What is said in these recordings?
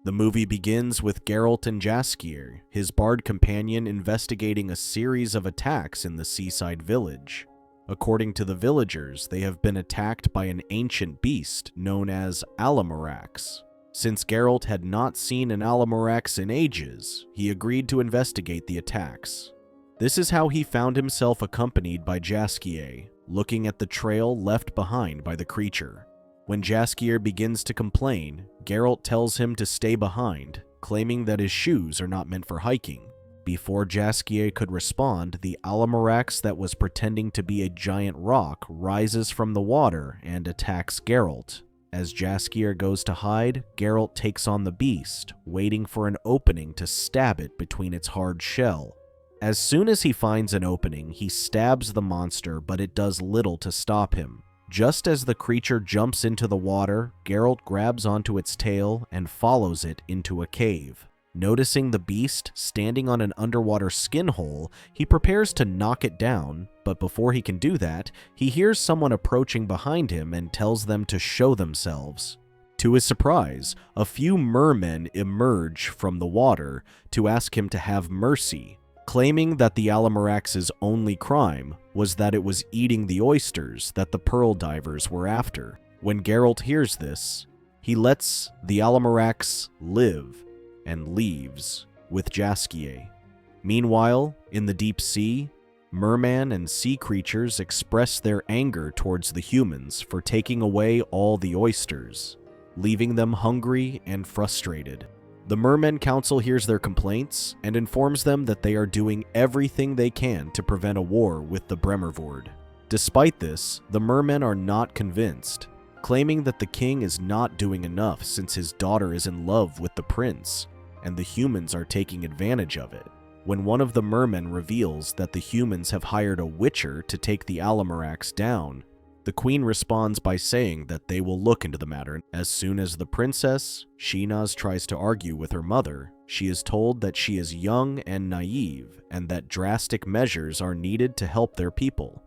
The movie begins with Geralt and Jaskier, his bard companion, investigating a series of attacks in the seaside village. According to the villagers, they have been attacked by an ancient beast known as Alamorax. Since Geralt had not seen an Alamorax in ages, he agreed to investigate the attacks. This is how he found himself accompanied by Jaskier, looking at the trail left behind by the creature. When Jaskier begins to complain, Geralt tells him to stay behind, claiming that his shoes are not meant for hiking. Before Jaskier could respond, the Alamorax that was pretending to be a giant rock rises from the water and attacks Geralt. As Jaskier goes to hide, Geralt takes on the beast, waiting for an opening to stab it between its hard shell. As soon as he finds an opening, he stabs the monster, but it does little to stop him. Just as the creature jumps into the water, Geralt grabs onto its tail and follows it into a cave. Noticing the beast standing on an underwater skin hole, he prepares to knock it down, but before he can do that, he hears someone approaching behind him and tells them to show themselves. To his surprise, a few mermen emerge from the water to ask him to have mercy, claiming that the Alamorax's only crime was that it was eating the oysters that the pearl divers were after. When Geralt hears this, he lets the Alamorax live and leaves with Jaskier. Meanwhile, in the deep sea, merman and sea creatures express their anger towards the humans for taking away all the oysters, leaving them hungry and frustrated. The Mermen Council hears their complaints and informs them that they are doing everything they can to prevent a war with the Bremervord. Despite this, the Mermen are not convinced, claiming that the king is not doing enough since his daughter is in love with the prince, and the humans are taking advantage of it. When one of the mermen reveals that the humans have hired a witcher to take the Alamorax down, the queen responds by saying that they will look into the matter. As soon as the princess, Shinaz, tries to argue with her mother, she is told that she is young and naive, and that drastic measures are needed to help their people.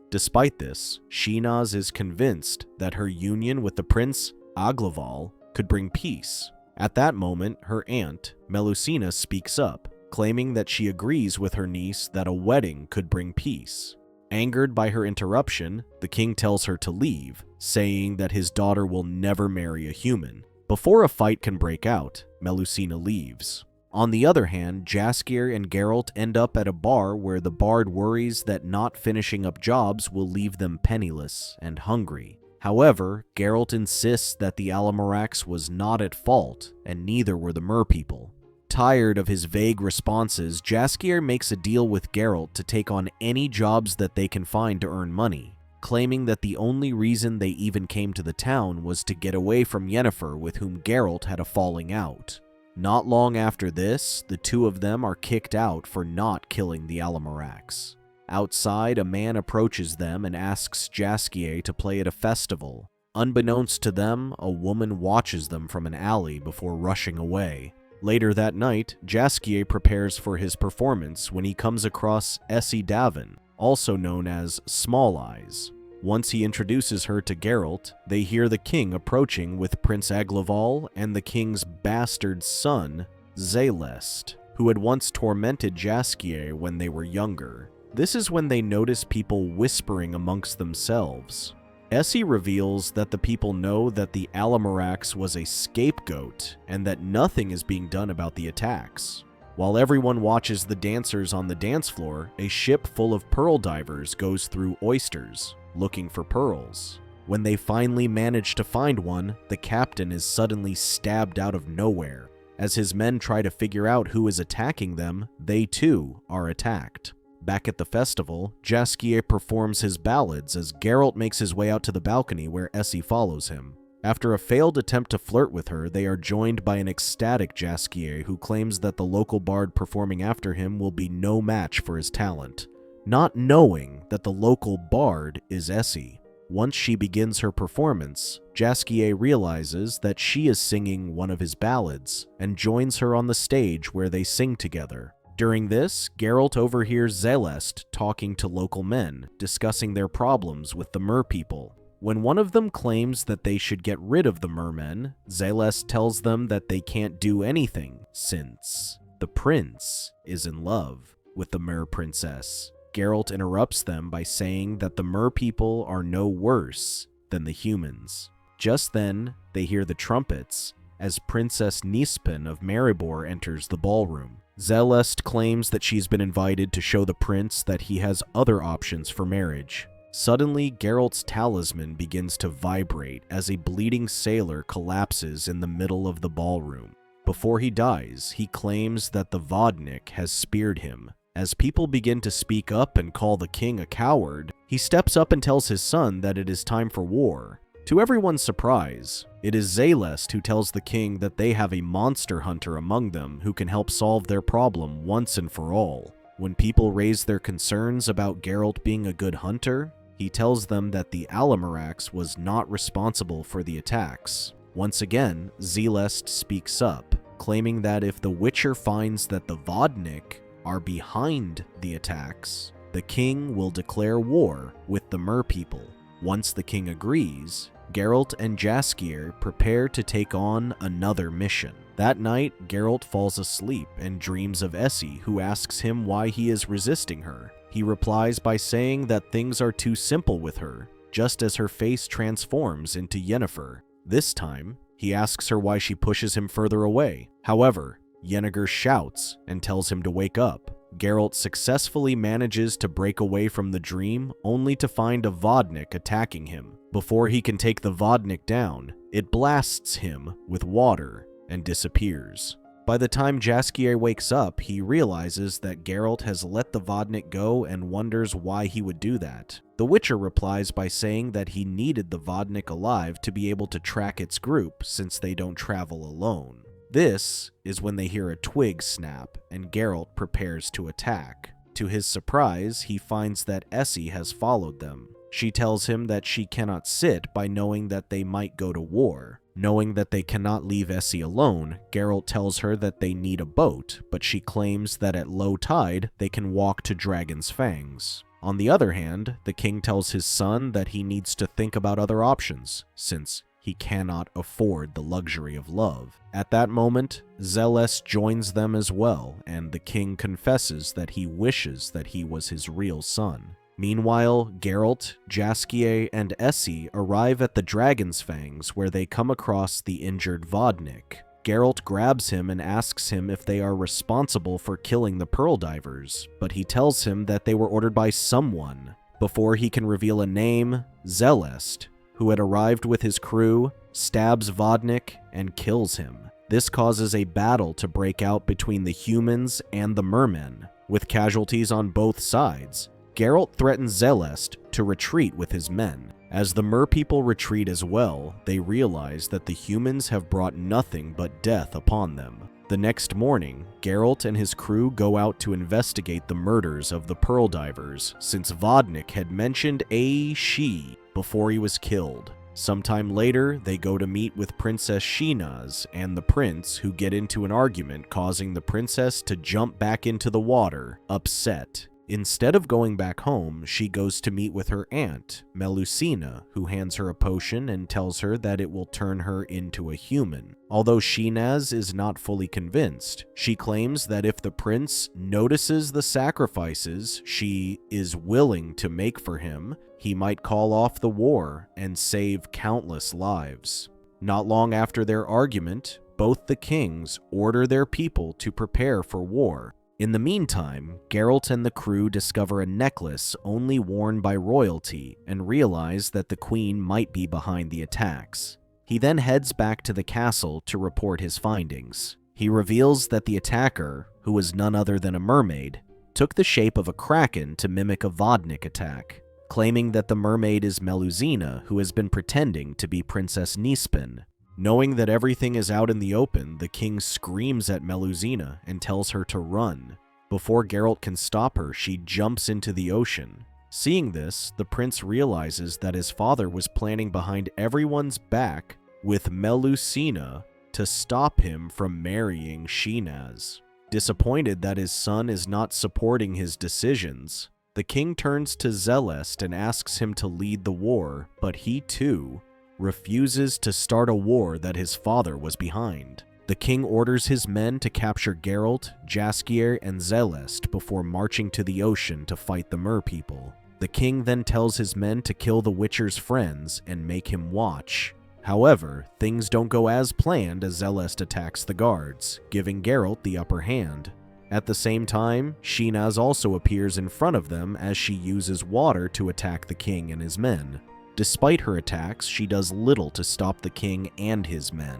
Despite this, Shinaz is convinced that her union with the prince Aglaval could bring peace. At that moment, her aunt, Melusina, speaks up, claiming that she agrees with her niece that a wedding could bring peace. Angered by her interruption, the king tells her to leave, saying that his daughter will never marry a human. Before a fight can break out, Melusina leaves. On the other hand, Jaskier and Geralt end up at a bar where the bard worries that not finishing up jobs will leave them penniless and hungry. However, Geralt insists that the Alamorax was not at fault, and neither were the merpeople. Tired of his vague responses, Jaskier makes a deal with Geralt to take on any jobs that they can find to earn money, claiming that the only reason they even came to the town was to get away from Yennefer, with whom Geralt had a falling out. Not long after this, the two of them are kicked out for not killing the Alamorax. Outside, a man approaches them and asks Jaskier to play at a festival. Unbeknownst to them, a woman watches them from an alley before rushing away. Later that night, Jaskier prepares for his performance when he comes across Essie Davin, also known as Small Eyes. Once he introduces her to Geralt, they hear the king approaching with Prince Aglaval and the king's bastard son, Zaelest, who had once tormented Jaskier when they were younger. This is when they notice people whispering amongst themselves. Essie reveals that the people know that the Alamorax was a scapegoat and that nothing is being done about the attacks. While everyone watches the dancers on the dance floor, a ship full of pearl divers goes through oysters, looking for pearls. When they finally manage to find one, the captain is suddenly stabbed out of nowhere. As his men try to figure out who is attacking them, they too are attacked. Back at the festival, Jaskier performs his ballads as Geralt makes his way out to the balcony where Essie follows him. After a failed attempt to flirt with her, they are joined by an ecstatic Jaskier who claims that the local bard performing after him will be no match for his talent, not knowing that the local bard is Essie. Once she begins her performance, Jaskier realizes that she is singing one of his ballads and joins her on the stage where they sing together. During this, Geralt overhears Zaelest talking to local men, discussing their problems with the merpeople. When one of them claims that they should get rid of the mermen, Zelest tells them that they can't do anything since the prince is in love with the mer princess. Geralt interrupts them by saying that the mer people are no worse than the humans. Just then, they hear the trumpets as Princess Nispin of Maribor enters the ballroom. Zelest claims that she's been invited to show the prince that he has other options for marriage. Suddenly, Geralt's talisman begins to vibrate as a bleeding sailor collapses in the middle of the ballroom. Before he dies, he claims that the Vodnik has speared him. As people begin to speak up and call the king a coward, he steps up and tells his son that it is time for war. To everyone's surprise, it is Zelest who tells the king that they have a monster hunter among them who can help solve their problem once and for all. When people raise their concerns about Geralt being a good hunter, he tells them that the Alamarax was not responsible for the attacks. Once again, Zelest speaks up, claiming that if the Witcher finds that the Vodnik are behind the attacks, the king will declare war with the mer people. Once the king agrees, Geralt and Jaskier prepare to take on another mission. That night, Geralt falls asleep and dreams of Essie, who asks him why he is resisting her. He replies by saying that things are too simple with her, just as her face transforms into Yennefer. This time, he asks her why she pushes him further away. However, Yennefer shouts and tells him to wake up. Geralt successfully manages to break away from the dream, only to find a Vodnik attacking him. Before he can take the Vodnik down, it blasts him with water and disappears. By the time Jaskier wakes up, he realizes that Geralt has let the Vodnik go and wonders why he would do that. The Witcher replies by saying that he needed the Vodnik alive to be able to track its group, since they don't travel alone. This is when they hear a twig snap, and Geralt prepares to attack. To his surprise, he finds that Essie has followed them. She tells him that she cannot sit by knowing that they might go to war. Knowing that they cannot leave Essie alone, Geralt tells her that they need a boat, but she claims that at low tide, they can walk to Dragon's Fangs. On the other hand, the king tells his son that he needs to think about other options, since he cannot afford the luxury of love. At that moment, Zelest joins them as well, and the king confesses that he wishes that he was his real son. Meanwhile, Geralt, Jaskier, and Essie arrive at the Dragon's Fangs, where they come across the injured Vodnik. Geralt grabs him and asks him if they are responsible for killing the Pearl Divers, but he tells him that they were ordered by someone. Before he can reveal a name, Zelest, who had arrived with his crew, stabs Vodnik and kills him. This causes a battle to break out between the humans and the mermen, with casualties on both sides. Geralt threatens Zelest to retreat with his men. As the mer people retreat as well, they realize that the humans have brought nothing but death upon them. The next morning, Geralt and his crew go out to investigate the murders of the Pearl Divers, since Vodnik had mentioned a she before he was killed. Sometime later, they go to meet with Princess Shinaz and the prince, who get into an argument, causing the princess to jump back into the water, upset. Instead of going back home, she goes to meet with her aunt, Melusina, who hands her a potion and tells her that it will turn her into a human. Although Shinaz is not fully convinced, she claims that if the prince notices the sacrifices she is willing to make for him, he might call off the war and save countless lives. Not long after their argument, both the kings order their people to prepare for war. In the meantime, Geralt and the crew discover a necklace only worn by royalty and realize that the queen might be behind the attacks. He then heads back to the castle to report his findings. He reveals that the attacker, who was none other than a mermaid, took the shape of a kraken to mimic a Vodnik attack, claiming that the mermaid is Melusina, who has been pretending to be Princess Nispin. Knowing that everything is out in the open, the king screams at Melusina and tells her to run. Before Geralt can stop her, she jumps into the ocean. Seeing this, the prince realizes that his father was planning behind everyone's back with Melusina to stop him from marrying Shinaz. Disappointed that his son is not supporting his decisions, The king turns to Zelest and asks him to lead the war, but he too refuses to start a war that his father was behind. The king orders his men to capture Geralt, Jaskier, and Zelest before marching to the ocean to fight the merpeople. The king then tells his men to kill the Witcher's friends and make him watch. However, things don't go as planned as Zelest attacks the guards, giving Geralt the upper hand. At the same time, Shinaz also appears in front of them as she uses water to attack the king and his men. Despite her attacks, she does little to stop the king and his men.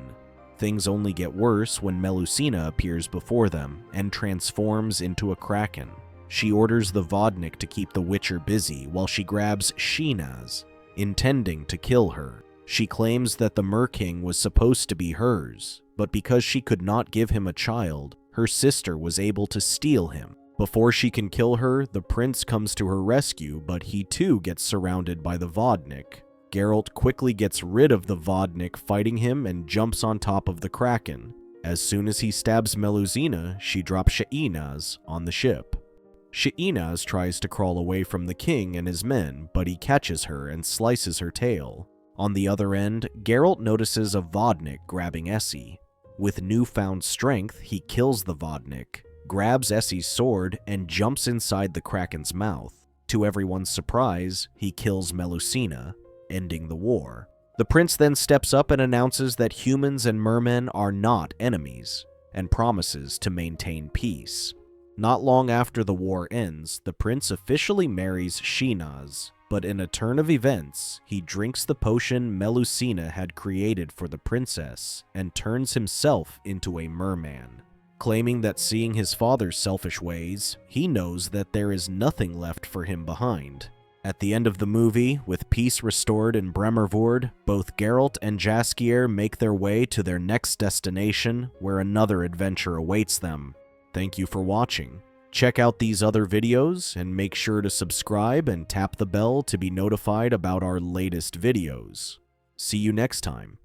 Things only get worse when Melusina appears before them and transforms into a kraken. She orders the Vodnik to keep the Witcher busy while she grabs Shinaz, intending to kill her. She claims that the Mer-King was supposed to be hers, but because she could not give him a child, her sister was able to steal him. Before she can kill her, the prince comes to her rescue, but he too gets surrounded by the Vodnik. Geralt quickly gets rid of the Vodnik fighting him and jumps on top of the Kraken. As soon as he stabs Melusina, she drops Shinaz on the ship. Shinaz tries to crawl away from the king and his men, but he catches her and slices her tail. On the other end, Geralt notices a Vodnik grabbing Essie. With newfound strength, he kills the Vodnik, grabs Essie's sword, and jumps inside the Kraken's mouth. To everyone's surprise, he kills Melusina, ending the war. The prince then steps up and announces that humans and mermen are not enemies, and promises to maintain peace. Not long after the war ends, the prince officially marries Shinaz, but in a turn of events, he drinks the potion Melusina had created for the princess and turns himself into a merman. Claiming that seeing his father's selfish ways, he knows that there is nothing left for him behind. At the end of the movie, with peace restored in Bremervoord, both Geralt and Jaskier make their way to their next destination, where another adventure awaits them. Thank you for watching. Check out these other videos, and make sure to subscribe and tap the bell to be notified about our latest videos. See you next time.